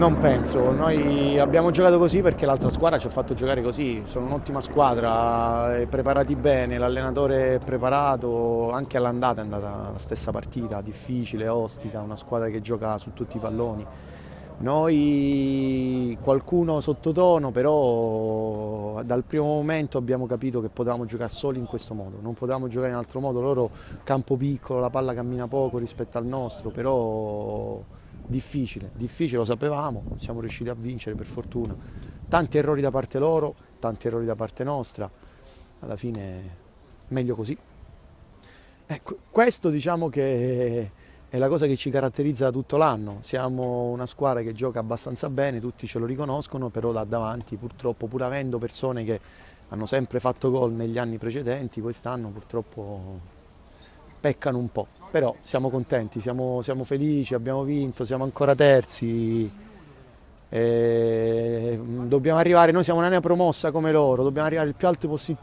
Non penso, noi abbiamo giocato così perché l'altra squadra ci ha fatto giocare così, sono un'ottima squadra, preparati bene, l'allenatore è preparato, anche all'andata è andata la stessa partita, difficile, ostica, una squadra che gioca su tutti i palloni. Noi qualcuno sottotono, però dal primo momento abbiamo capito che potevamo giocare solo in questo modo, non potevamo giocare in altro modo, loro campo piccolo, la palla cammina poco rispetto al nostro, però difficile, difficile, lo sapevamo, siamo riusciti a vincere per fortuna. Tanti errori da parte loro, tanti errori da parte nostra, alla fine meglio così. Ecco, questo diciamo che è la cosa che ci caratterizza da tutto l'anno. Siamo una squadra che gioca abbastanza bene, tutti ce lo riconoscono, però da davanti purtroppo, pur avendo persone che hanno sempre fatto gol negli anni precedenti, quest'anno purtroppo peccano un po'. Però siamo contenti, siamo felici, abbiamo vinto, siamo ancora terzi. Dobbiamo arrivare, noi siamo una neopromossa come loro, dobbiamo arrivare il più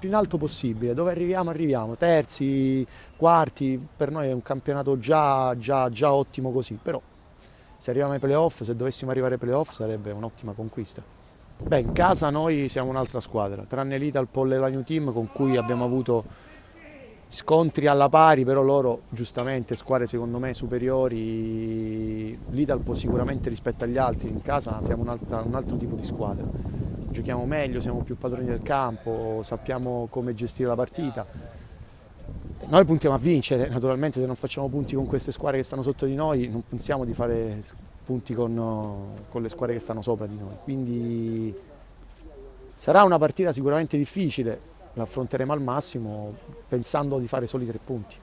in alto possibile. Dove arriviamo? Arriviamo, terzi, quarti, per noi è un campionato già ottimo così, però se arriviamo ai playoff, se dovessimo arrivare ai playoff sarebbe un'ottima conquista. Beh, in casa noi siamo un'altra squadra, tranne l'Italpol e la New Team con cui abbiamo avuto scontri alla pari, però loro giustamente squadre secondo me superiori, l'Italpo sicuramente rispetto agli altri, in casa siamo un altro tipo di squadra, giochiamo meglio, siamo più padroni del campo, sappiamo come gestire la partita. Noi puntiamo a vincere, naturalmente se non facciamo punti con queste squadre che stanno sotto di noi non pensiamo di fare punti con le squadre che stanno sopra di noi, quindi sarà una partita sicuramente difficile, la affronteremo al massimo pensando di fare soli 3 punti.